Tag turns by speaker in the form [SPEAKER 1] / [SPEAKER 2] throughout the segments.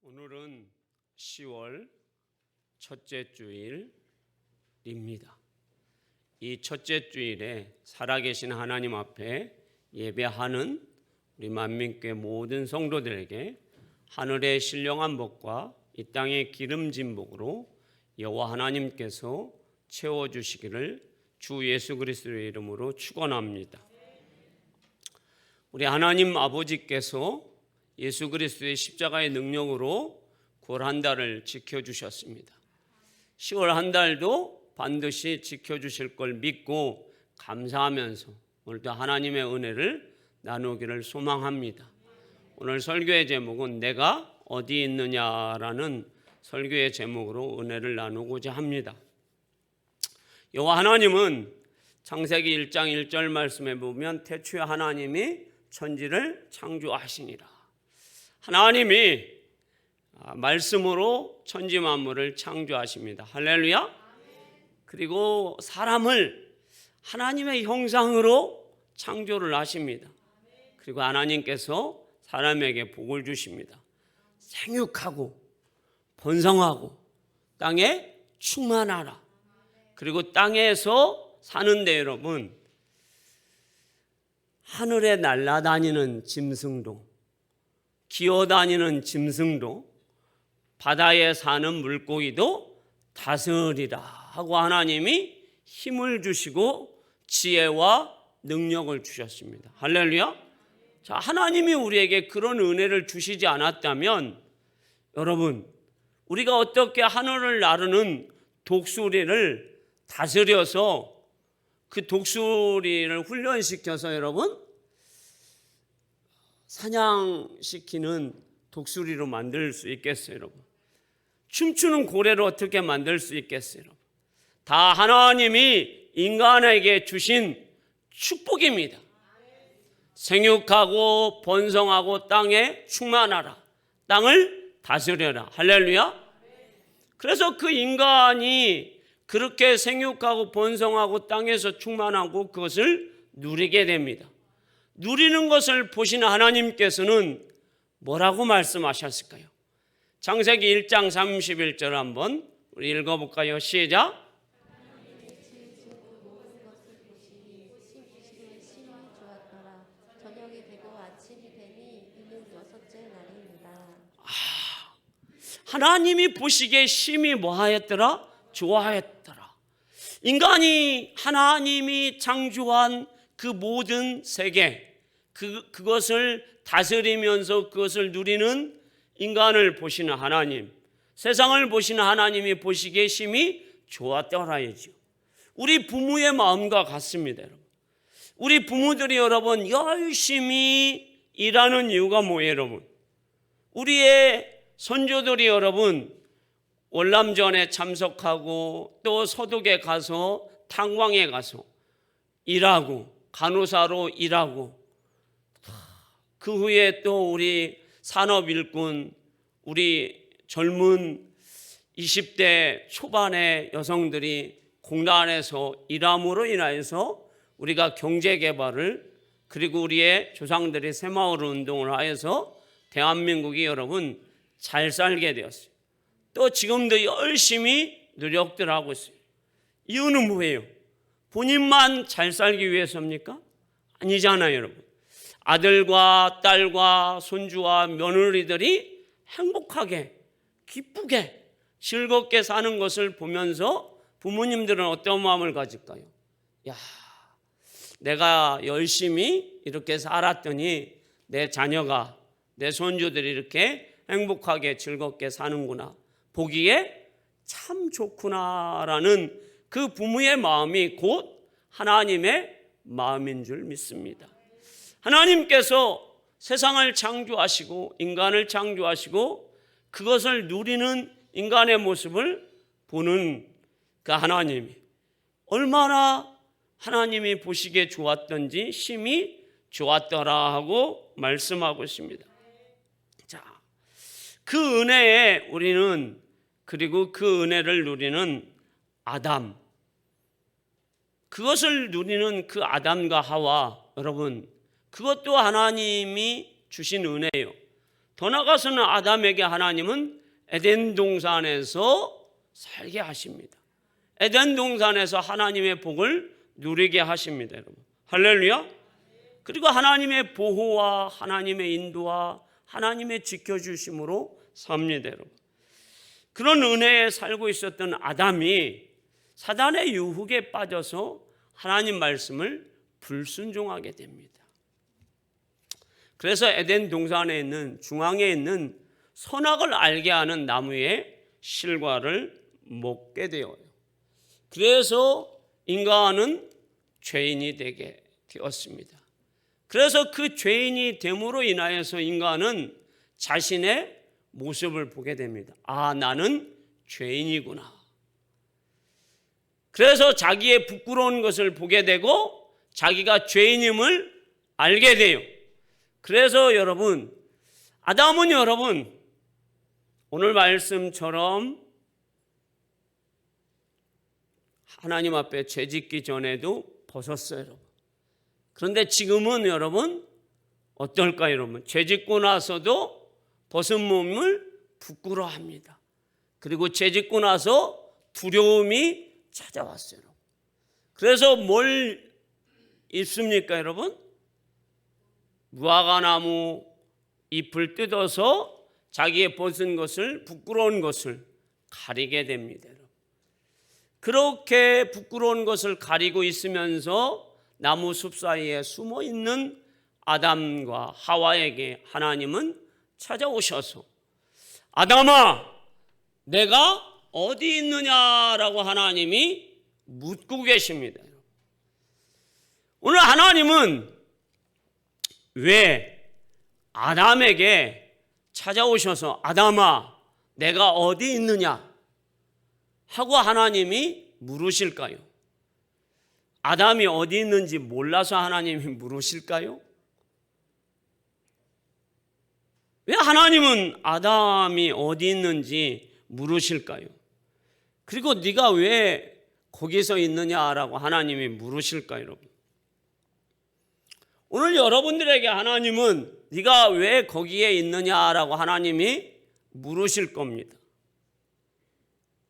[SPEAKER 1] 오늘은 10월 첫째 주일입니다. 이 첫째 주일에 살아계신 하나님 앞에 예배하는 우리 만민교회 모든 성도들에게 하늘의 신령한 복과 이 땅의 기름진 복으로 여호와 하나님께서 채워주시기를 주 예수 그리스도의 이름으로 축원합니다. 우리 하나님 아버지께서 예수 그리스도의 십자가의 능력으로 9월 한 달을 지켜주셨습니다. 10월 한 달도 반드시 지켜주실 걸 믿고 감사하면서 오늘도 하나님의 은혜를 나누기를 소망합니다. 오늘 설교의 제목은 내가 어디 있느냐라는 설교의 제목으로 은혜를 나누고자 합니다. 여호와 하나님은 창세기 1장 1절 말씀에 보면 태초에 하나님이 천지를 창조하시니라. 하나님이 말씀으로 천지 만물을 창조하십니다. 할렐루야. 그리고 사람을 하나님의 형상으로 창조를 하십니다. 그리고 하나님께서 사람에게 복을 주십니다. 생육하고 번성하고 땅에 충만하라. 그리고 땅에서 사는데 여러분, 하늘에 날아다니는 짐승도, 기어다니는 짐승도, 바다에 사는 물고기도 다스리라 하고 하나님이 힘을 주시고 지혜와 능력을 주셨습니다. 할렐루야. 자, 하나님이 우리에게 그런 은혜를 주시지 않았다면 여러분, 우리가 어떻게 하늘을 나르는 독수리를 다스려서 그 독수리를 훈련시켜서 여러분 사냥시키는 독수리로 만들 수 있겠어요, 여러분? 춤추는 고래로 어떻게 만들 수 있겠어요, 여러분? 다 하나님이 인간에게 주신 축복입니다. 생육하고 번성하고 땅에 충만하라. 땅을 다스려라. 할렐루야. 그래서 그 인간이 그렇게 생육하고 번성하고 땅에서 충만하고 그것을 누리게 됩니다. 누리는 것을 보시는 하나님께서는 뭐라고 말씀하셨을까요? 창세기 1장 31절 한번 우리 읽어볼까요? 시작. 하나님이 보시기에 심히 뭐하였더라? 좋아했더라. 인간이 하나님이 창조한 그 모든 세계, 그것을 다스리면서 그것을 누리는 인간을 보시는 하나님, 세상을 보시는 하나님이 보시기에 심히 좋았더라야죠. 우리 부모의 마음과 같습니다, 여러분. 우리 부모들이 여러분 열심히 일하는 이유가 뭐예요, 여러분? 우리의 선조들이 여러분 월남전에 참석하고 또 서독에 가서 탄광에 가서 일하고 간호사로 일하고 그 후에 또 우리 산업일꾼, 우리 젊은 20대 초반의 여성들이 공단에서 일함으로 인하여서 우리가 경제개발을, 그리고 우리의 조상들이 새마을 운동을 하여서 대한민국이 여러분 잘 살게 되었어요. 또 지금도 열심히 노력들 하고 있어요. 이유는 뭐예요? 본인만 잘 살기 위해서입니까? 아니잖아요, 여러분. 아들과 딸과 손주와 며느리들이 행복하게, 기쁘게, 즐겁게 사는 것을 보면서 부모님들은 어떤 마음을 가질까요? 야, 내가 열심히 이렇게 살았더니 내 자녀가, 내 손주들이 이렇게 행복하게 즐겁게 사는구나, 보기에 참 좋구나라는 그 부모의 마음이 곧 하나님의 마음인 줄 믿습니다. 하나님께서 세상을 창조하시고 인간을 창조하시고 그것을 누리는 인간의 모습을 보는 그 하나님이 얼마나 하나님이 보시기에 좋았던지 심히 좋았더라 하고 말씀하고 있습니다. 자, 그 은혜에 우리는, 그리고 그 은혜를 누리는 아담, 그것을 누리는 그 아담과 하와, 여러분 그것도 하나님이 주신 은혜예요. 더 나아가서는 아담에게 하나님은 에덴 동산에서 살게 하십니다. 에덴 동산에서 하나님의 복을 누리게 하십니다, 여러분. 할렐루야. 그리고 하나님의 보호와 하나님의 인도와 하나님의 지켜주심으로 삽니다, 여러분. 그런 은혜에 살고 있었던 아담이 사단의 유혹에 빠져서 하나님 말씀을 불순종하게 됩니다. 그래서 에덴 동산에 있는 중앙에 있는 선악을 알게 하는 나무의 실과를 먹게 되어요. 그래서 인간은 죄인이 되게 되었습니다. 그래서 그 죄인이 됨으로 인하여서 인간은 자신의 모습을 보게 됩니다. 아, 나는 죄인이구나. 그래서 자기의 부끄러운 것을 보게 되고 자기가 죄인임을 알게 돼요. 그래서 여러분, 아담은 여러분 오늘 말씀처럼 하나님 앞에 죄짓기 전에도 벗었어요, 여러분. 그런데 지금은 여러분 어떨까요, 여러분? 죄짓고 나서도 벗은 몸을 부끄러워합니다. 그리고 죄짓고 나서 두려움이 찾아왔어요. 그래서 뭘 입습니까, 여러분? 무화과나무 잎을 뜯어서 자기의 벗은 것을, 부끄러운 것을 가리게 됩니다. 그렇게 부끄러운 것을 가리고 있으면서 나무 숲 사이에 숨어 있는 아담과 하와에게 하나님은 찾아오셔서 아담아, 내가 어디 있느냐라고 하나님이 묻고 계십니다. 오늘 하나님은 왜 아담에게 찾아오셔서 아담아, 내가 어디 있느냐 하고 하나님이 물으실까요? 아담이 어디 있는지 몰라서 하나님이 물으실까요? 왜 하나님은 아담이 어디 있는지 물으실까요? 그리고 네가 왜 거기서 있느냐라고 하나님이 물으실까요, 여러분? 오늘 여러분들에게 하나님은 네가 왜 거기에 있느냐라고 하나님이 물으실 겁니다.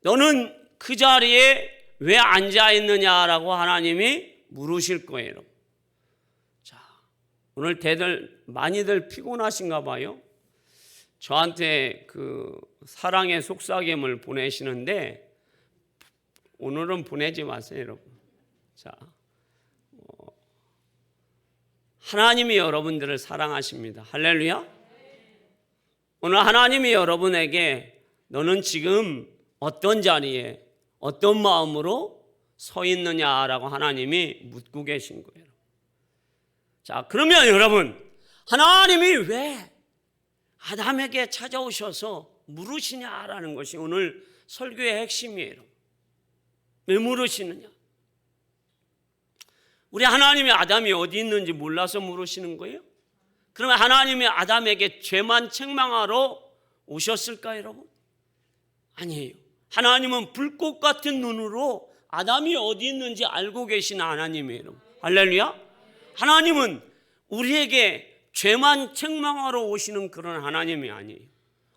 [SPEAKER 1] 너는 그 자리에 왜 앉아 있느냐라고 하나님이 물으실 거예요, 여러분. 자, 오늘 많이들 피곤하신가 봐요. 저한테 그 사랑의 속삭임을 보내시는데 오늘은 보내지 마세요, 여러분. 자, 하나님이 여러분들을 사랑하십니다. 할렐루야. 오늘 하나님이 여러분에게 너는 지금 어떤 자리에 어떤 마음으로 서 있느냐라고 하나님이 묻고 계신 거예요. 자, 그러면 여러분, 하나님이 왜 아담에게 찾아오셔서 물으시냐라는 것이 오늘 설교의 핵심이에요. 왜 물으시느냐? 우리 하나님이 아담이 어디 있는지 몰라서 물으시는 거예요? 그러면 하나님이 아담에게 죄만 책망하러 오셨을까요, 여러분? 아니에요. 하나님은 불꽃 같은 눈으로 아담이 어디 있는지 알고 계신 하나님이에요, 여러분. 할렐루야. 하나님은 우리에게 죄만 책망하러 오시는 그런 하나님이 아니에요.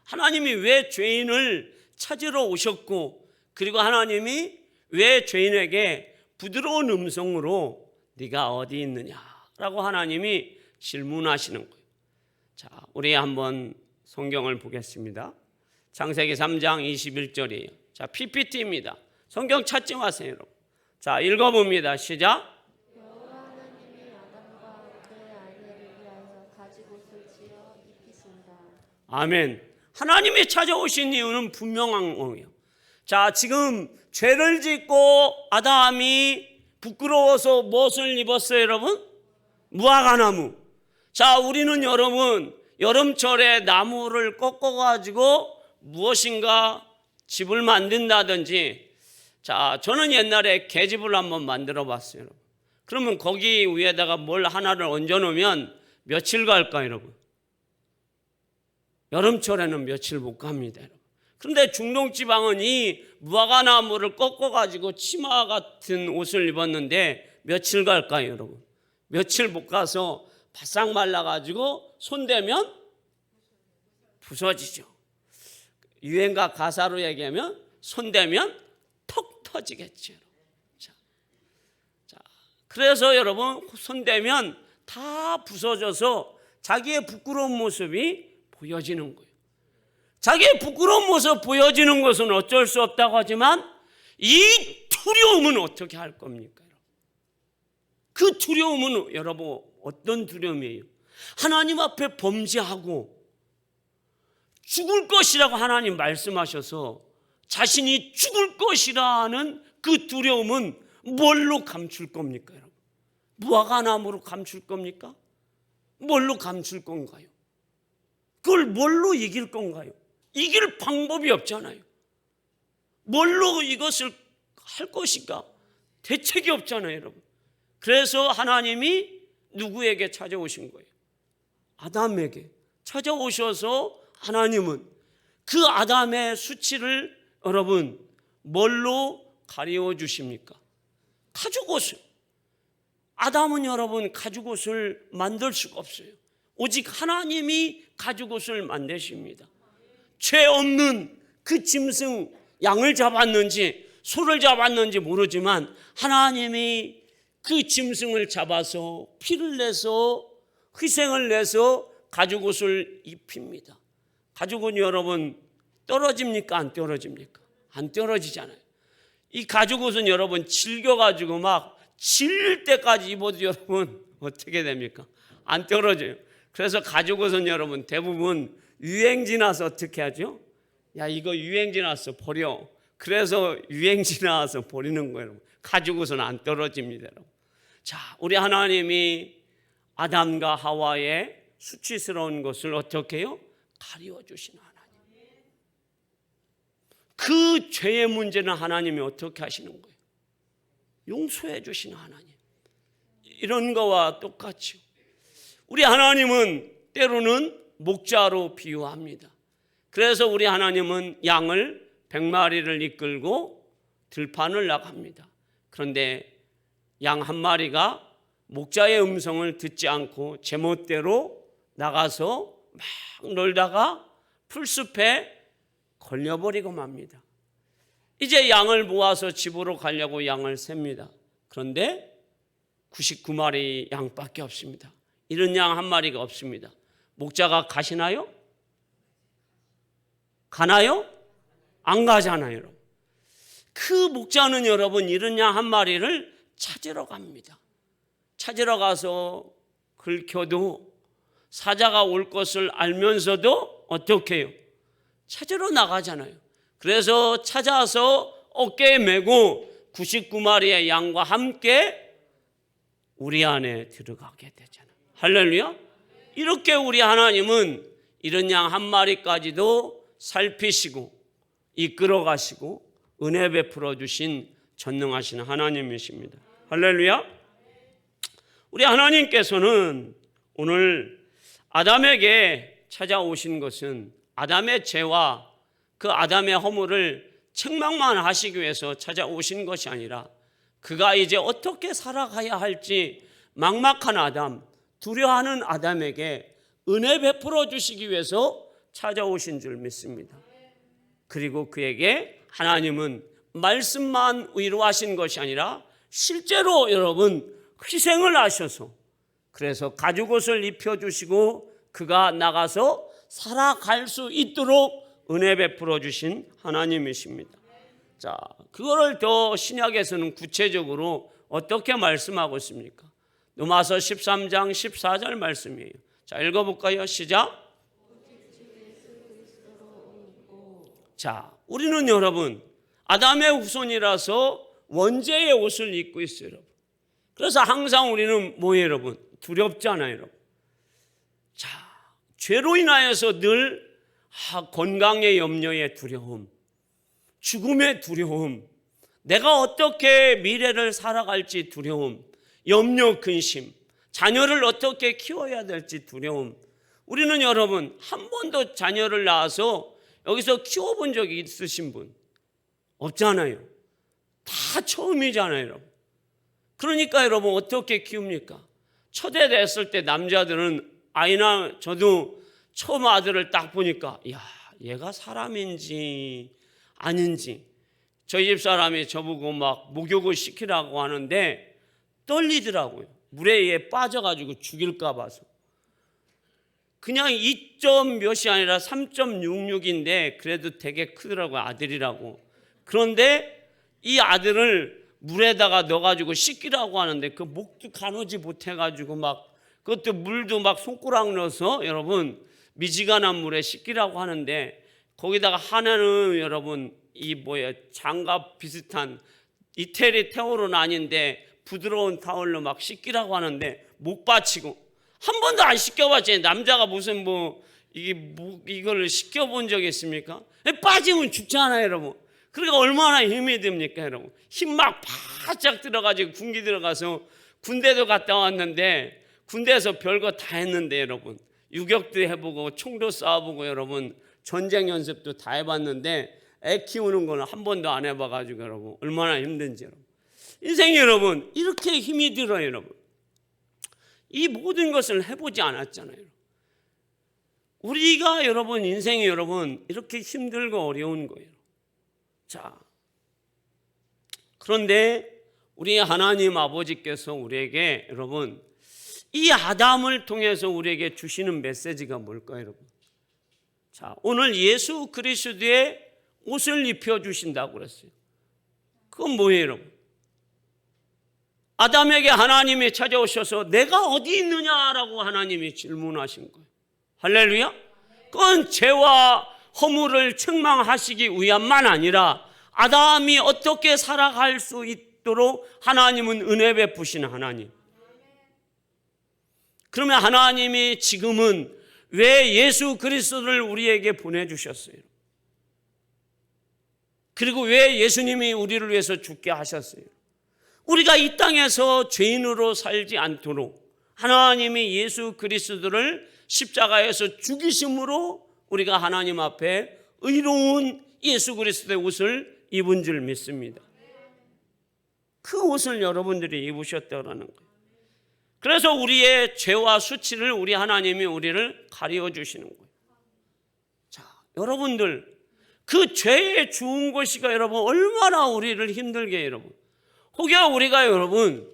[SPEAKER 1] 하나님이 왜 죄인을 찾으러 오셨고, 그리고 하나님이 왜 죄인에게 부드러운 음성으로 네가 어디 있느냐라고 하나님이 질문하시는 거예요. 자, 우리 한번 성경을 보겠습니다. 창세기 3장 21절이에요. 자, PPT입니다. 성경 찾지 마세요, 여러분. 자, 읽어봅니다. 시작.
[SPEAKER 2] 여호와 하나님이 아담과 그의 아내를 위하여 가죽옷을 지어 입히신다.
[SPEAKER 1] 아멘. 하나님이 찾아오신 이유는 분명한 거예요. 자, 지금 죄를 짓고 아담이 부끄러워서 무엇을 입었어요, 여러분? 무화과나무. 자, 우리는 여러분 여름철에 나무를 꺾어가지고 무엇인가 집을 만든다든지, 자, 저는 옛날에 계집을 한번 만들어 봤어요. 그러면 거기 위에다가 뭘 하나를 얹어 놓으면 며칠 갈까요, 여러분? 여름철에는 며칠 못 갑니다, 여러분. 그런데 중동지방은 이 무화과나무를 꺾어가지고 치마 같은 옷을 입었는데 며칠 갈까요, 여러분? 며칠 못 가서 바싹 말라가지고 손대면 부서지죠. 유행가 가사로 얘기하면 손대면 턱 터지겠죠. 자, 그래서 여러분 손대면 다 부서져서 자기의 부끄러운 모습이 보여지는 거예요. 자기의 부끄러운 모습 보여지는 것은 어쩔 수 없다고 하지만 이 두려움은 어떻게 할 겁니까? 그 두려움은 여러분 어떤 두려움이에요? 하나님 앞에 범죄하고 죽을 것이라고 하나님 말씀하셔서 자신이 죽을 것이라는 그 두려움은 뭘로 감출 겁니까, 여러분? 무화과나무로 감출 겁니까? 뭘로 감출 건가요? 그걸 뭘로 이길 건가요? 이길 방법이 없잖아요. 뭘로 이것을 할 것인가? 대책이 없잖아요, 여러분. 그래서 하나님이 누구에게 찾아오신 거예요? 아담에게 찾아오셔서 하나님은 그 아담의 수치를 여러분 뭘로 가리워 주십니까? 가죽옷을. 아담은 여러분 가죽옷을 만들 수가 없어요. 오직 하나님이 가죽옷을 만드십니다. 죄 없는 그 짐승 양을 잡았는지 소를 잡았는지 모르지만 하나님이 그 짐승을 잡아서 피를 내서 희생을 내서 가죽옷을 입힙니다. 가죽은 여러분 떨어집니까? 안 떨어집니까? 안 떨어지잖아요. 이 가죽옷은 여러분 질겨가지고 막 질 때까지 입어도 여러분 어떻게 됩니까? 안 떨어져요. 그래서 가죽옷은 여러분 대부분 유행지 나서 어떻게 하죠? 야, 이거 유행지 나서 버려. 그래서 유행지 나서 버리는 거예요. 가죽옷은 안 떨어집니다, 여러분. 자, 우리 하나님이 아담과 하와의 수치스러운 것을 어떻게 해요? 가리워 주신 하나님. 그 죄의 문제는 하나님이 어떻게 하시는 거예요? 용서해 주신 하나님. 이런 거와 똑같죠. 우리 하나님은 때로는 목자로 비유합니다. 그래서 우리 하나님은 양을 100마리를 이끌고 들판을 나갑니다. 그런데 양 한 마리가 목자의 음성을 듣지 않고 제멋대로 나가서 막 놀다가 풀숲에 걸려버리고 맙니다. 이제 양을 모아서 집으로 가려고 양을 셉니다. 그런데 99마리 양밖에 없습니다. 이런 양 한 마리가 없습니다. 목자가 가시나요? 가나요? 안 가잖아요, 여러분. 그 목자는 여러분 이런 양 한 마리를 찾으러 갑니다. 찾으러 가서 긁혀도 사자가 올 것을 알면서도 어떻게 해요? 찾으러 나가잖아요. 그래서 찾아서 어깨에 메고 99마리의 양과 함께 우리 안에 들어가게 되잖아요. 할렐루야. 이렇게 우리 하나님은 이런 양 한 마리까지도 살피시고 이끌어 가시고 은혜 베풀어 주신 전능하신 하나님이십니다. 할렐루야. 우리 하나님께서는 오늘 아담에게 찾아오신 것은 아담의 죄와 그 아담의 허물을 책망만 하시기 위해서 찾아오신 것이 아니라 그가 이제 어떻게 살아가야 할지 막막한 아담, 두려워하는 아담에게 은혜 베풀어 주시기 위해서 찾아오신 줄 믿습니다. 그리고 그에게 하나님은 말씀만 위로하신 것이 아니라 실제로 여러분 희생을 하셔서 그래서 가죽옷을 입혀주시고 그가 나가서 살아갈 수 있도록 은혜 베풀어 주신 하나님이십니다. 자, 그거를 더 신약에서는 구체적으로 어떻게 말씀하고 있습니까? 로마서 13장 14절 말씀이에요. 자, 읽어볼까요? 시작. 자, 우리는 여러분 아담의 후손이라서 원죄의 옷을 입고 있어요, 여러분. 그래서 항상 우리는 뭐예요, 여러분? 두렵잖아요, 여러분. 자, 죄로 인하여서 늘 건강의 염려의 두려움, 죽음의 두려움, 내가 어떻게 미래를 살아갈지 두려움, 염려, 근심, 자녀를 어떻게 키워야 될지 두려움. 우리는 여러분 한 번도 자녀를 낳아서 여기서 키워본 적이 있으신 분 없잖아요. 다 처음이잖아요, 여러분. 그러니까 여러분 어떻게 키웁니까? 첫애 됐을 때 남자들은 아이나 저도 처음 아들을 딱 보니까 야, 얘가 사람인지 아닌지 저희 집 사람이 저보고 막 목욕을 시키라고 하는데 떨리더라고요. 물에 얘 빠져가지고 죽일까 봐서. 그냥 2점 몇이 아니라 3.66인데 그래도 되게 크더라고요. 아들이라고. 그런데 이 아들을 물에다가 넣어가지고 씻기라고 하는데 그 목도 가누지 못해가지고 막 그것도 물도 막 손가락 넣어서 여러분 미지근한 물에 씻기라고 하는데 거기다가 하나는 여러분 이 장갑 비슷한 이태리 타올은 아닌데 부드러운 타올로 막 씻기라고 하는데 못 받치고 한 번도 안 씻겨봤지. 남자가 무슨 이걸 씻겨본 적이 있습니까? 빠지면 죽잖아요, 여러분. 그러니까 얼마나 힘이 듭니까, 여러분? 힘 막 바짝 들어가지고 군기 들어가서 군대도 갔다 왔는데 군대에서 별거 다 했는데 여러분 유격도 해보고 총도 쏴보고 여러분 전쟁 연습도 다 해봤는데 애 키우는 거는 한 번도 안 해봐가지고 여러분 얼마나 힘든지 여러분. 인생이 여러분 이렇게 힘이 들어요, 여러분. 이 모든 것을 해보지 않았잖아요. 우리가 여러분 인생이 여러분 이렇게 힘들고 어려운 거예요. 자, 그런데 우리 하나님 아버지께서 우리에게 여러분 이 아담을 통해서 우리에게 주시는 메시지가 뭘까요, 여러분? 자, 오늘 예수 그리스도의 옷을 입혀주신다고 그랬어요. 그건 뭐예요, 여러분? 아담에게 하나님이 찾아오셔서 내가 어디 있느냐라고 하나님이 질문하신 거예요. 할렐루야. 그건 죄와 허물을 책망하시기 위함만 아니라 아담이 어떻게 살아갈 수 있도록 하나님은 은혜 베푸시는 하나님. 그러면 하나님이 지금은 왜 예수 그리스도를 우리에게 보내주셨어요? 그리고 왜 예수님이 우리를 위해서 죽게 하셨어요? 우리가 이 땅에서 죄인으로 살지 않도록 하나님이 예수 그리스도를 십자가에서 죽이심으로 우리가 하나님 앞에 의로운 예수 그리스도의 옷을 입은 줄 믿습니다. 그 옷을 여러분들이 입으셨다라는 거예요. 그래서 우리의 죄와 수치를 우리 하나님이 우리를 가려 주시는 거예요. 자, 여러분들 그 죄의 주운 것이가 여러분 얼마나 우리를 힘들게 해요, 여러분. 혹여 우리가 여러분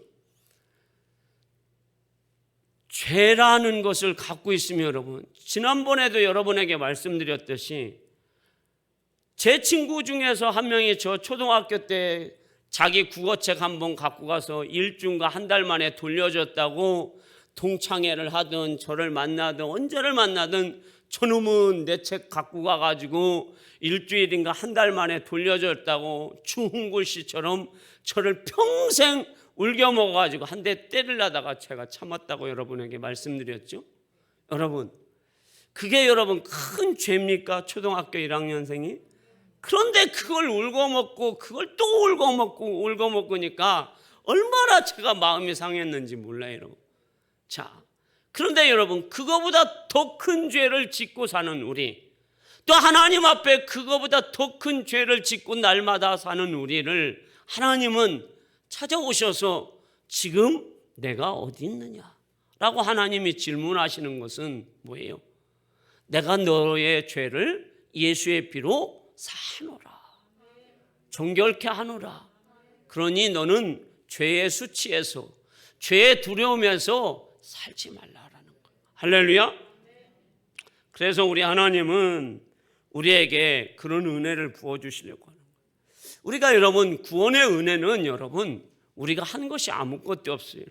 [SPEAKER 1] 죄라는 것을 갖고 있으면 여러분 지난번에도 여러분에게 말씀드렸듯이 제 친구 중에서 한 명이 저 초등학교 때 자기 국어책 한 번 갖고 가서 일주일과 한 달 만에 돌려줬다고 동창회를 하든 저를 만나든 언제를 만나든 저놈은 내 책 갖고 가가지고 일주일인가 한 달 만에 돌려줬다고 추운 글씨처럼 저를 평생 울겨 먹어가지고 한 대 때리려다가 제가 참았다고 여러분에게 말씀드렸죠. 여러분 그게 여러분 큰 죄입니까? 초등학교 1학년생이? 그런데 그걸 울고 먹고 그걸 또 울고 먹으니까 얼마나 제가 마음이 상했는지 몰라요, 여러분. 자, 그런데 여러분 그거보다 더 큰 죄를 짓고 사는 우리, 또 하나님 앞에 그거보다 더 큰 죄를 짓고 날마다 사는 우리를 하나님은 찾아오셔서 지금 내가 어디 있느냐라고 하나님이 질문하시는 것은 뭐예요? 내가 너의 죄를 예수의 피로 사하노라, 정결케 하노라. 그러니 너는 죄의 수치에서 죄의 두려움에서 살지 말라라는 거예요. 할렐루야. 그래서 우리 하나님은 우리에게 그런 은혜를 부어주시려고 하는 거예요. 우리가 여러분 구원의 은혜는 여러분 우리가 한 것이 아무것도 없어요.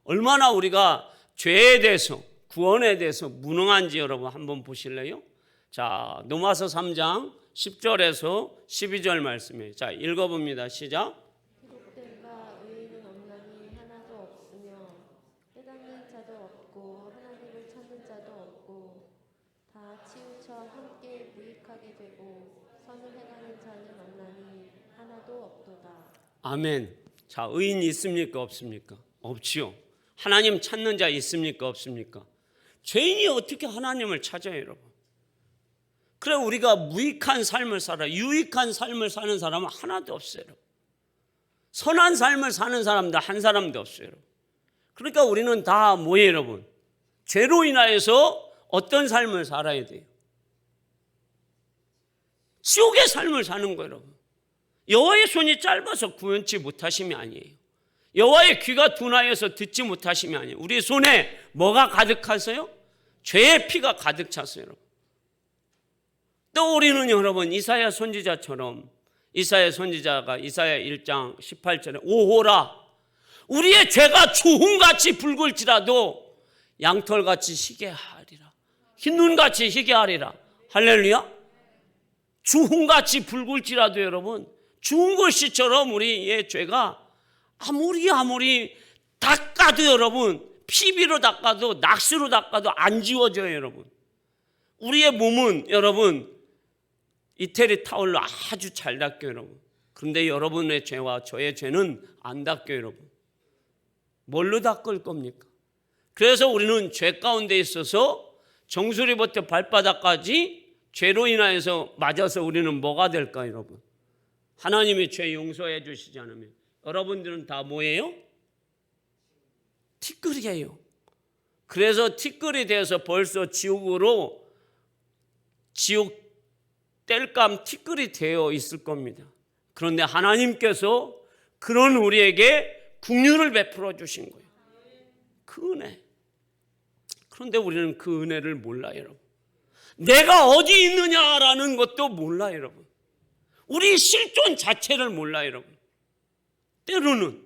[SPEAKER 1] 얼마나 우리가 죄에 대해서 구원에 대해서 무능한지 여러분 한번 보실래요? 자, 로마서 3장 10절에서 12절 말씀이에요. 자, 읽어봅니다. 시작.
[SPEAKER 2] 기록된 바 의인은 없나니 하나도 없으며 깨닫는 자도 없고 하나님을 찾는 자도 없고 다 치우쳐 함께 무익하게 되고 선을 행하는 자는 없나니 하나도 없도다.
[SPEAKER 1] 아멘. 자, 의인 있습니까? 없습니까? 없지요. 하나님 찾는 자 있습니까? 없습니까? 죄인이 어떻게 하나님을 찾아요, 여러분? 그래 우리가 무익한 삶을 살아, 유익한 삶을 사는 사람은 하나도 없어요. 선한 삶을 사는 사람도 한 사람도 없어요. 그러니까 우리는 다 뭐예요, 여러분? 죄로 인하여서 어떤 삶을 살아야 돼요? 지옥의 삶을 사는 거예요, 여러분. 여호와의 손이 짧아서 구원치 못하심이 아니에요. 여호와의 귀가 둔하여서 듣지 못하심이 아니에요. 우리 손에 뭐가 가득하세요? 죄의 피가 가득 찼어요, 여러분. 또 우리는 여러분 이사야 선지자처럼, 이사야 선지자가 이사야 1장 18절에 오호라 우리의 죄가 주홍같이 붉을지라도 양털같이 희게 하리라. 흰눈같이 희게 하리라. 할렐루야. 주홍같이 붉을지라도 여러분, 주홍 글씨처럼 우리의 죄가 아무리 닦아도 여러분, 피비로 닦아도 낚시로 닦아도 안 지워져요, 여러분. 우리의 몸은 여러분 이태리 타올로 아주 잘 닦여요, 여러분. 그런데 여러분의 죄와 저의 죄는 안 닦여요, 여러분. 뭘로 닦을 겁니까? 그래서 우리는 죄 가운데 있어서 정수리부터 발바닥까지 죄로 인하여서 맞아서 우리는 뭐가 될까, 여러분? 하나님이 죄 용서해 주시지 않으면 여러분들은 다 뭐예요? 티끌이에요. 그래서 티끌이 되어서 벌써 지옥 땔감 티끌이 되어 있을 겁니다. 그런데 하나님께서 그런 우리에게 긍휼을 베풀어 주신 거예요. 그 은혜. 그런데 우리는 그 은혜를 몰라요, 여러분. 내가 어디 있느냐라는 것도 몰라요, 여러분. 우리 실존 자체를 몰라요, 여러분. 때로는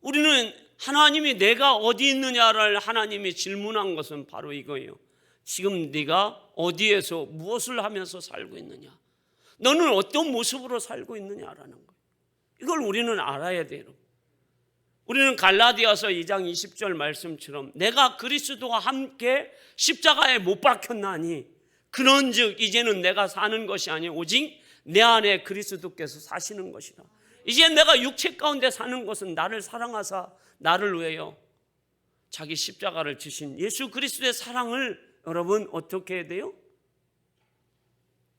[SPEAKER 1] 우리는 하나님이 내가 어디 있느냐를 하나님이 질문한 것은 바로 이거예요. 지금 네가 어디에서 무엇을 하면서 살고 있느냐, 너는 어떤 모습으로 살고 있느냐라는 거예요. 이걸 우리는 알아야 돼요. 우리는 갈라디아서 2장 20절 말씀처럼 내가 그리스도와 함께 십자가에 못 박혔나니 그런즉 이제는 내가 사는 것이 아니요 오직 내 안에 그리스도께서 사시는 것이다. 이제 내가 육체 가운데 사는 것은 나를 사랑하사 나를 위하여 자기 십자가를 지신 예수 그리스도의 사랑을 여러분 어떻게 해야 돼요?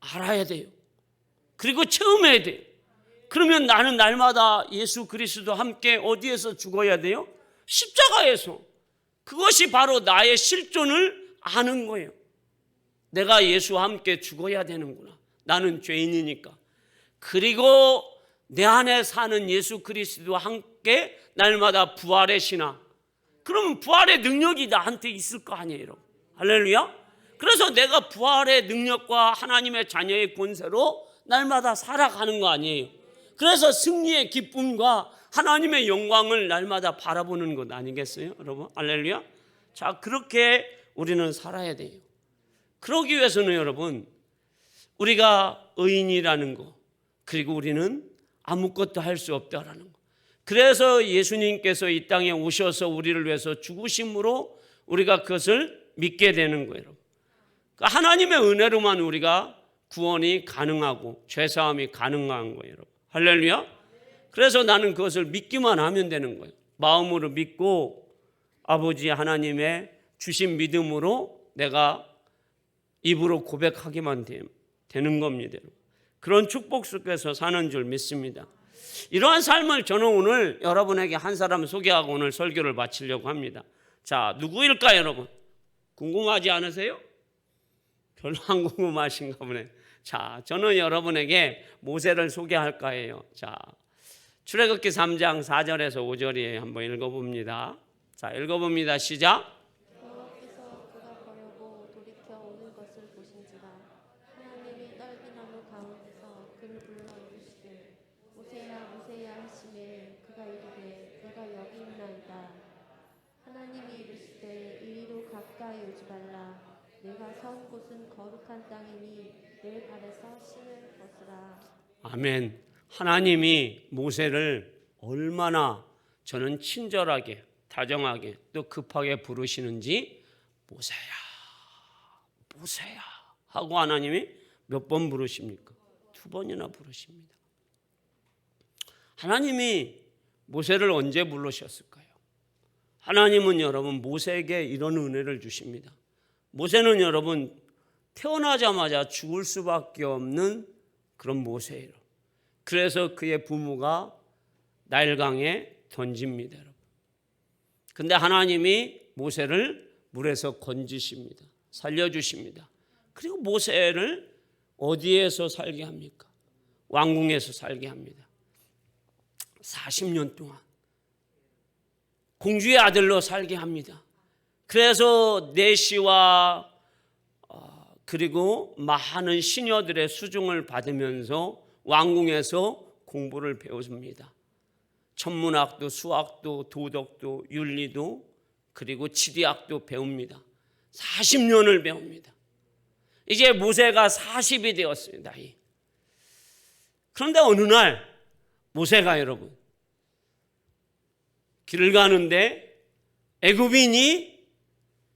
[SPEAKER 1] 알아야 돼요. 그리고 체험해야 돼요. 그러면 나는 날마다 예수 그리스도와 함께 어디에서 죽어야 돼요? 십자가에서. 그것이 바로 나의 실존을 아는 거예요. 내가 예수와 함께 죽어야 되는구나. 나는 죄인이니까. 그리고 내 안에 사는 예수 그리스도와 함께 날마다 부활의 신앙. 그러면 부활의 능력이 나한테 있을 거 아니에요, 여러분. 할렐루야. 그래서 내가 부활의 능력과 하나님의 자녀의 권세로 날마다 살아가는 거 아니에요. 그래서 승리의 기쁨과 하나님의 영광을 날마다 바라보는 것 아니겠어요, 여러분? 할렐루야. 자, 그렇게 우리는 살아야 돼요. 그러기 위해서는 여러분, 우리가 의인이라는 거, 그리고 우리는 아무것도 할 수 없다라는 거. 그래서 예수님께서 이 땅에 오셔서 우리를 위해서 죽으심으로 우리가 그것을 믿게 되는 거예요, 여러분. 하나님의 은혜로만 우리가 구원이 가능하고 죄사함이 가능한 거예요, 여러분. 할렐루야. 그래서 나는 그것을 믿기만 하면 되는 거예요. 마음으로 믿고 아버지 하나님의 주신 믿음으로 내가 입으로 고백하기만 되는 겁니다. 그런 축복 속에서 사는 줄 믿습니다. 이러한 삶을 저는 오늘 여러분에게 한 사람 소개하고 오늘 설교를 마치려고 합니다. 자, 누구일까요, 여러분? 궁금하지 않으세요? 별로 안 궁금하신가 보네. 자, 저는 여러분에게 모세를 소개할까 해요. 자, 출애굽기 3장 4절에서 5절에 한번 읽어봅니다. 자, 읽어봅니다. 시작.
[SPEAKER 2] 여호와께서 그가 버려고 돌이켜 오는 것을 보신지라 하나님이 떨기나무 가운데서 그를 불러 이르시되 모세야 모세야 하시매 그가 이르되 내가 여기 있나이다. 하나님이 이르시되 이리로 가까이 오지 말라. 내가 선 곳은 거룩한 땅이니 내 발에서 신을 벗으라.
[SPEAKER 1] 아멘. 하나님이 모세를 얼마나 저는 친절하게 다정하게 또 급하게 부르시는지 모세야 모세야 하고 하나님이 몇 번 부르십니까? 2번이나 부르십니다. 하나님이 모세를 언제 부르셨을까요? 하나님은 여러분 모세에게 이런 은혜를 주십니다. 모세는 여러분 태어나자마자 죽을 수밖에 없는 그런 모세예요. 그래서 그의 부모가 나일강에 던집니다. 근데 하나님이 모세를 물에서 건지십니다. 살려주십니다. 그리고 모세를 어디에서 살게 합니까? 왕궁에서 살게 합니다. 40년 동안 공주의 아들로 살게 합니다. 그래서 내시와 그리고 많은 시녀들의 수중을 받으면서 왕궁에서 공부를 배웠습니다. 천문학도, 수학도, 도덕도, 윤리도, 그리고 지리학도 배웁니다. 40년을 배웁니다. 이제 모세가 40이 되었어요, 나이. 그런데 어느 날 모세가 여러분 길을 가는데 애굽인이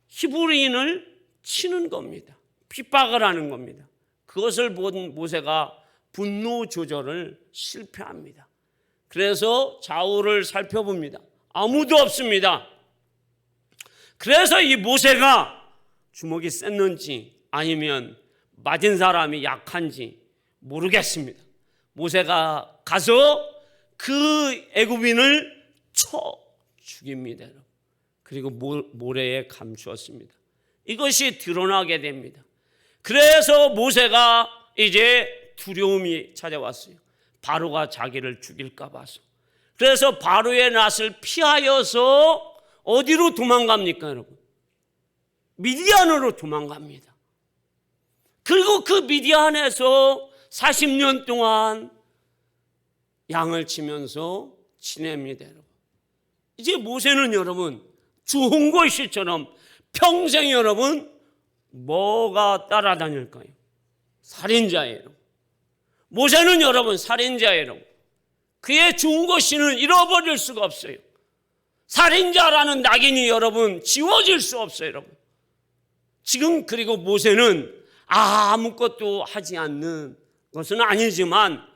[SPEAKER 1] 히브리인을 치는 겁니다. 핍박을 하는 겁니다. 그것을 본 모세가 분노 조절을 실패합니다. 그래서 좌우를 살펴봅니다. 아무도 없습니다. 그래서 이 모세가 주먹이 셌는지 아니면 맞은 사람이 약한지 모르겠습니다. 모세가 가서 그 애굽인을 쳐 죽입니다. 그리고 모래에 감추었습니다. 이것이 드러나게 됩니다. 그래서 모세가 이제 두려움이 찾아왔어요. 바로가 자기를 죽일까 봐서. 그래서 바로의 낯을 피하여서 어디로 도망갑니까, 여러분? 미디안으로 도망갑니다. 그리고 그 미디안에서 40년 동안 양을 치면서 지냅니다, 여러분. 이제 모세는 여러분 좋은 것이처럼 평생 여러분 뭐가 따라다닐까요? 살인자예요. 모세는 여러분 살인자예요. 그의 좋은 것이는 잃어버릴 수가 없어요. 살인자라는 낙인이 여러분 지워질 수 없어요, 여러분. 지금 그리고 모세는 아무것도 하지 않는 것은 아니지만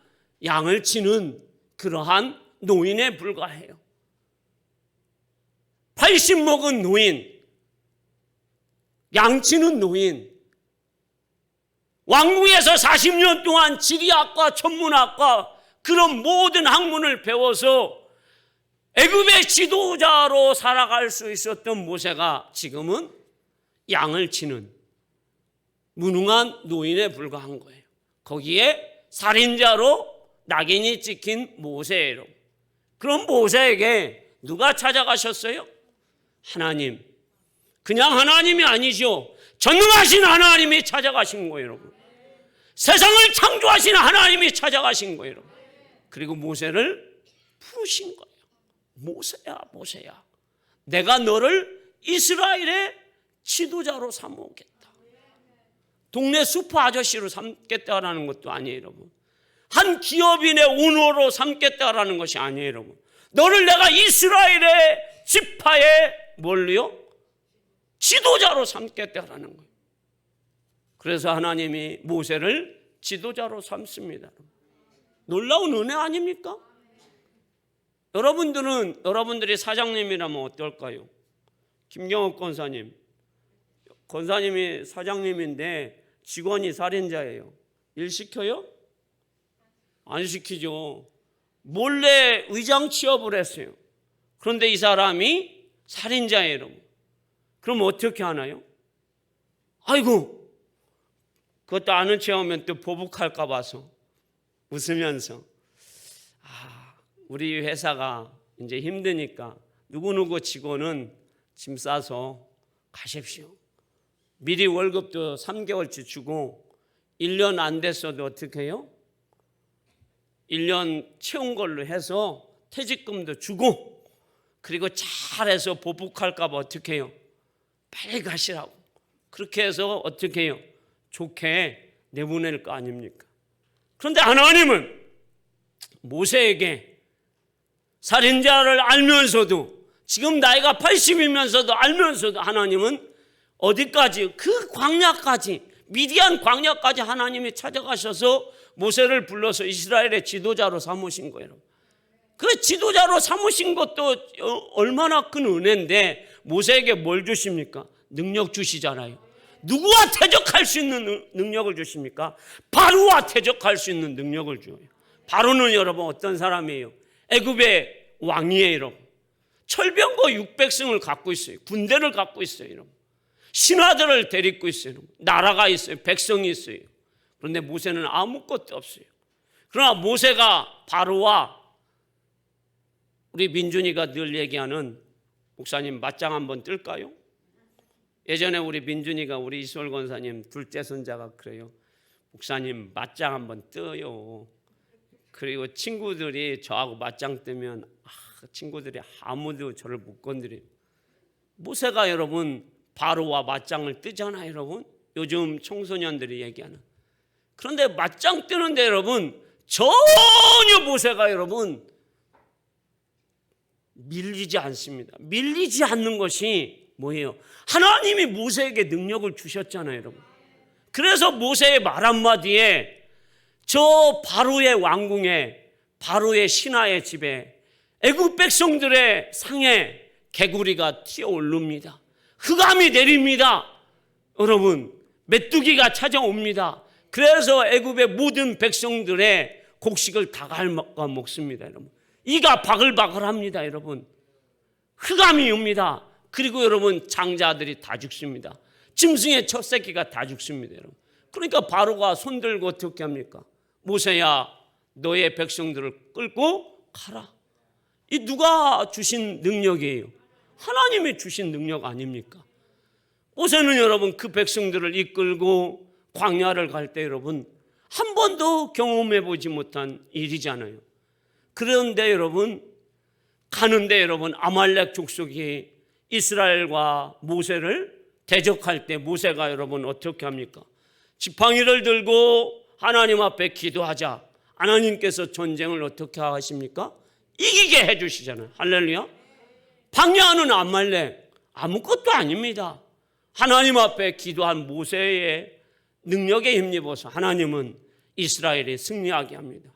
[SPEAKER 1] 양을 치는 그러한 노인에 불과해요. 80 먹은 노인, 양치는 노인, 왕궁에서 40년 동안 지리학과 천문학과 그런 모든 학문을 배워서 애굽의 지도자로 살아갈 수 있었던 모세가 지금은 양을 치는 무능한 노인에 불과한 거예요. 거기에 살인자로 낙인이 찍힌 모세예요. 그럼 모세에게 누가 찾아가셨어요? 하나님. 그냥 하나님이 아니죠. 전능하신 하나님이 찾아가신 거예요, 여러분. 세상을 창조하신 하나님이 찾아가신 거예요, 여러분. 그리고 모세를 부르신 거예요. 모세야, 모세야. 내가 너를 이스라엘의 지도자로 삼아오겠다. 동네 슈퍼 아저씨로 삼겠다라는 것도 아니에요, 여러분. 한 기업인의 오너로 삼겠다라는 것이 아니에요, 여러분. 너를 내가 이스라엘의 지파의 뭘요? 지도자로 삼겠다라는 거예요. 그래서 하나님이 모세를 지도자로 삼습니다. 놀라운 은혜 아닙니까? 여러분들이 사장님이라면 어떨까요? 김경옥 권사님이 사장님인데 직원이 살인자예요. 일 시켜요? 안 시키죠. 몰래 의장 취업을 했어요. 그런데 이 사람이 살인자예요. 그럼 어떻게 하나요? 아이고, 그것도 아는 체 하면 또 보복할까 봐서 웃으면서 우리 회사가 이제 힘드니까 누구누구 직원은 짐 싸서 가십시오. 미리 월급도 3개월치 주고 1년 안 됐어도 어떻게 해요? 1년 채운 걸로 해서 퇴직금도 주고 그리고 잘해서 보복할까 봐 어떻게 해요? 빨리 가시라고. 그렇게 해서 어떻게 해요? 좋게 내보낼 거 아닙니까? 그런데 하나님은 모세에게 살인자를 알면서도 지금 나이가 80이면서도 알면서도 하나님은 어디까지 그 광야까지 미디안 광야까지 하나님이 찾아가셔서 모세를 불러서 이스라엘의 지도자로 삼으신 거예요. 그 지도자로 삼으신 것도 얼마나 큰 은혜인데 모세에게 뭘 주십니까? 능력 주시잖아요. 누구와 대적할 수 있는 능력을 주십니까? 바로와 대적할 수 있는 능력을 줘요. 바로는 여러분 어떤 사람이에요? 애굽의 왕이에요, 여러분. 철병거 600승을 갖고 있어요. 군대를 갖고 있어요, 여러분. 신하들을 데리고 있어요. 나라가 있어요. 백성이 있어요. 그런데 모세는 아무것도 없어요. 그러나 모세가 바로와 우리 민준이가 늘 얘기하는 목사님 맞짱 한번 뜰까요? 예전에 우리 민준이가 우리 이수월 권사님 둘째 손자가 그래요. 목사님 맞짱 한번 떠요. 그리고 친구들이 저하고 맞짱 뜨면 친구들이 아무도 저를 못 건드려요. 모세가 여러분 바로와 맞짱을 뜨잖아요. 여러분 요즘 청소년들이 얘기하는. 그런데 맞짱 뜨는데 여러분 전혀 모세가 여러분 밀리지 않습니다. 밀리지 않는 것이 뭐예요? 하나님이 모세에게 능력을 주셨잖아요. 여러분. 그래서 모세의 말 한마디에 저 바로의 왕궁에 바로의 신하의 집에 애굽 백성들의 상에 개구리가 튀어오릅니다. 흑암이 내립니다. 여러분 메뚜기가 찾아옵니다. 그래서 애굽의 모든 백성들의 곡식을 다 갉아먹습니다. 여러분 이가 바글바글합니다. 여러분 흑암이 옵니다. 그리고 여러분 장자들이 다 죽습니다. 짐승의 첫 새끼가 다 죽습니다. 여러분 그러니까 바로가 손들고 어떻게 합니까? 모세야 너의 백성들을 끌고 가라. 이 누가 주신 능력이에요? 하나님이 주신 능력 아닙니까? 모세는 여러분 그 백성들을 이끌고 광야를 갈 때 여러분 한 번도 경험해 보지 못한 일이잖아요. 그런데 여러분 가는데 여러분 아말렉 족속이 이스라엘과 모세를 대적할 때 모세가 여러분 어떻게 합니까? 지팡이를 들고 하나님 앞에 기도하자. 하나님께서 전쟁을 어떻게 하십니까? 이기게 해주시잖아요. 할렐루야. 방해하는 아말렉 아무것도 아닙니다. 하나님 앞에 기도한 모세의 능력에 힘입어서 하나님은 이스라엘이 승리하게 합니다.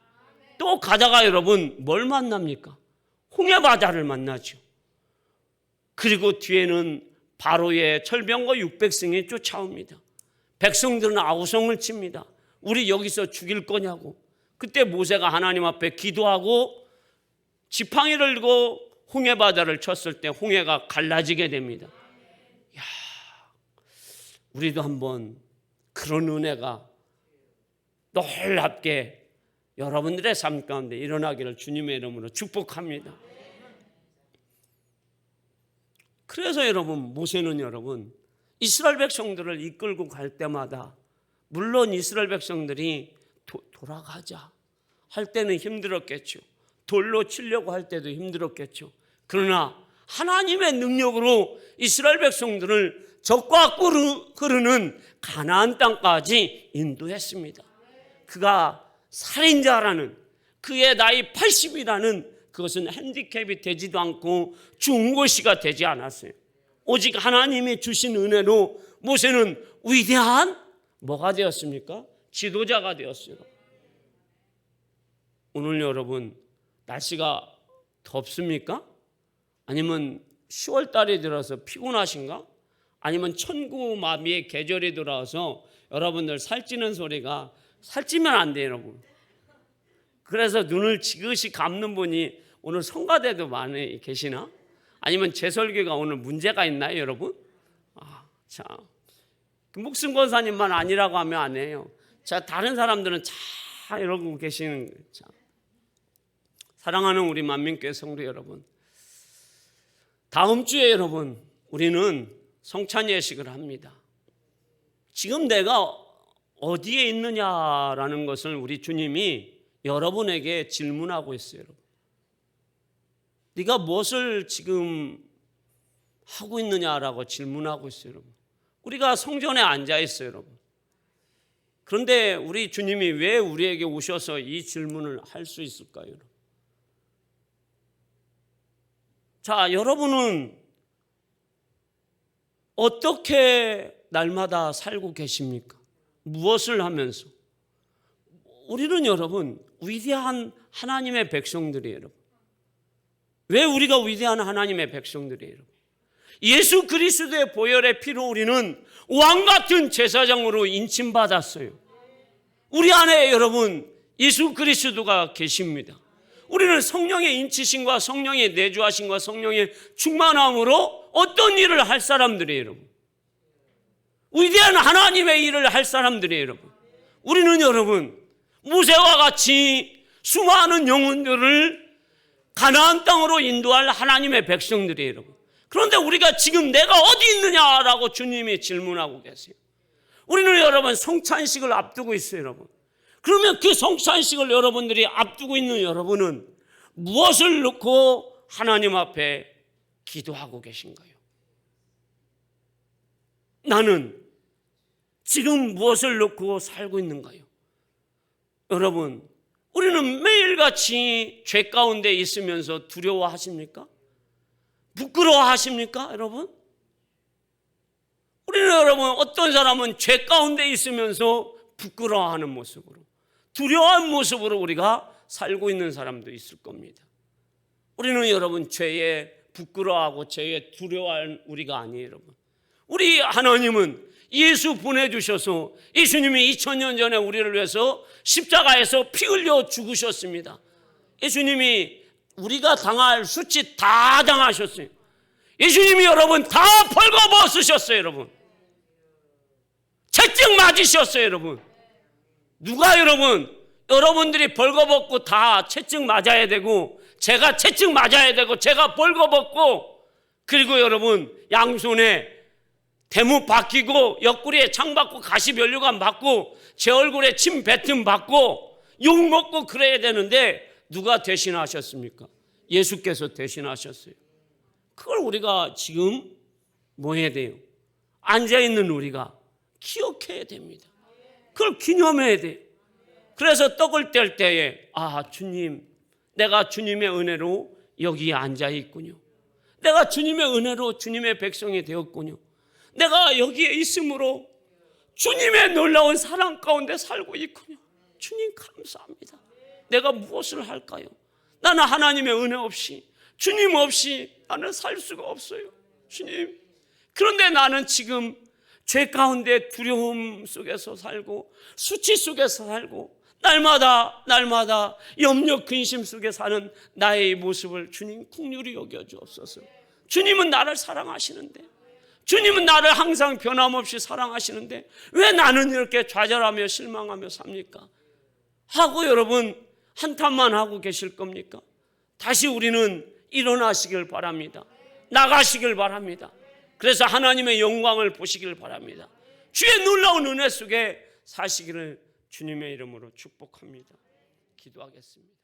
[SPEAKER 1] 또 가다가 여러분 뭘 만납니까? 홍해바다를 만나죠. 그리고 뒤에는 바로의 철병거 600승이 쫓아옵니다. 백성들은 아우성을 칩니다. 우리 여기서 죽일 거냐고. 그때 모세가 하나님 앞에 기도하고 지팡이를 들고 홍해바다를 쳤을 때 홍해가 갈라지게 됩니다. 이야, 우리도 한번 그런 은혜가 놀랍게 여러분들의 삶 가운데 일어나기를 주님의 이름으로 축복합니다. 그래서 여러분 모세는 여러분 이스라엘 백성들을 이끌고 갈 때마다 물론 이스라엘 백성들이 돌아가자 할 때는 힘들었겠죠. 돌로 치려고 할 때도 힘들었겠죠. 그러나 하나님의 능력으로 이스라엘 백성들을 적과 흐르는 가나안 땅까지 인도했습니다. 그가 살인자라는 그의 나이 80이라는 그것은 핸디캡이 되지도 않고 중고시가 되지 않았어요. 오직 하나님이 주신 은혜로 모세는 위대한 뭐가 되었습니까? 지도자가 되었어요. 오늘 여러분 날씨가 덥습니까? 아니면 10월 달이 들어서 피곤하신가? 아니면 천구마비의 계절이 들어와서 여러분들 살찌는 소리가 살찌면 안 돼요, 여러분. 그래서 눈을 지그시 감는 분이 오늘 성가대도 많이 계시나? 아니면 제 설교가 오늘 문제가 있나요, 여러분? 자, 목숨 권사님만 아니라고 하면 안 해요. 자, 다른 사람들은 잘 이러고 계시는 거예요. 자, 사랑하는 우리 만민교회 성도 여러분, 다음 주에 여러분 우리는 성찬 예식을 합니다. 지금 내가 어디에 있느냐라는 것을 우리 주님이 여러분에게 질문하고 있어요. 여러분. 네가 무엇을 지금 하고 있느냐라고 질문하고 있어요. 여러분. 우리가 성전에 앉아 있어요. 여러분. 그런데 우리 주님이 왜 우리에게 오셔서 이 질문을 할 수 있을까요? 여러분? 자, 여러분은 어떻게 날마다 살고 계십니까? 무엇을 하면서? 우리는 여러분 위대한 하나님의 백성들이에요. 여러분. 왜 우리가 위대한 하나님의 백성들이에요? 여러분. 예수 그리스도의 보혈의 피로 우리는 왕같은 제사장으로 인침받았어요. 우리 안에 여러분 예수 그리스도가 계십니다. 우리는 성령의 인치심과 성령의 내주하심과 성령의 충만함으로 어떤 일을 할 사람들이에요. 여러분. 위대한 하나님의 일을 할 사람들이에요, 여러분. 우리는 여러분 모세와 같이 수많은 영혼들을 가나안 땅으로 인도할 하나님의 백성들이에요, 여러분. 그런데 우리가 지금 내가 어디 있느냐라고 주님이 질문하고 계세요. 우리는 여러분 성찬식을 앞두고 있어요, 여러분. 그러면 그 성찬식을 여러분들이 앞두고 있는 여러분은 무엇을 놓고 하나님 앞에 기도하고 계신가요? 나는 지금 무엇을 놓고 살고 있는가요? 여러분, 우리는 매일같이 죄 가운데 있으면서 두려워하십니까? 부끄러워하십니까, 여러분? 우리는 여러분 어떤 사람은 죄 가운데 있으면서 부끄러워하는 모습으로, 두려워한 모습으로 우리가 살고 있는 사람도 있을 겁니다. 우리는 여러분 죄에 부끄러워하고 죄에 두려워하는 우리가 아니에요, 여러분. 우리 하나님은 예수 보내주셔서 예수님이 2000년 전에 우리를 위해서 십자가에서 피 흘려 죽으셨습니다. 예수님이 우리가 당할 수치 다 당하셨어요. 예수님이 여러분 다 벌거벗으셨어요, 여러분. 채찍 맞으셨어요, 여러분. 누가 여러분들이 벌거벗고 다 채찍 맞아야 되고, 제가 채찍 맞아야 되고, 제가 벌거벗고, 그리고 여러분 양손에 대무 박히고 옆구리에 창 받고 가시면류관 받고 제 얼굴에 침 뱉음 받고 욕 먹고 그래야 되는데 누가 대신하셨습니까? 예수께서 대신하셨어요. 그걸 우리가 지금 뭐 해야 돼요? 앉아있는 우리가 기억해야 됩니다. 그걸 기념해야 돼요. 그래서 떡을 뗄 때에 주님, 내가 주님의 은혜로 여기에 앉아있군요. 내가 주님의 은혜로 주님의 백성이 되었군요. 내가 여기에 있으므로 주님의 놀라운 사랑 가운데 살고 있군요. 주님 감사합니다. 내가 무엇을 할까요? 나는 하나님의 은혜 없이, 주님 없이 나는 살 수가 없어요, 주님. 그런데 나는 지금 죄 가운데 두려움 속에서 살고 수치 속에서 살고 날마다 염려 근심 속에 사는 나의 모습을 주님 긍휼히 여겨주옵소서. 주님은 나를 사랑하시는데, 주님은 나를 항상 변함없이 사랑하시는데 왜 나는 이렇게 좌절하며 실망하며 삽니까? 하고 여러분 한탄만 하고 계실 겁니까? 다시 우리는 일어나시길 바랍니다. 나가시길 바랍니다. 그래서 하나님의 영광을 보시길 바랍니다. 주의 놀라운 은혜 속에 사시기를 주님의 이름으로 축복합니다. 기도하겠습니다.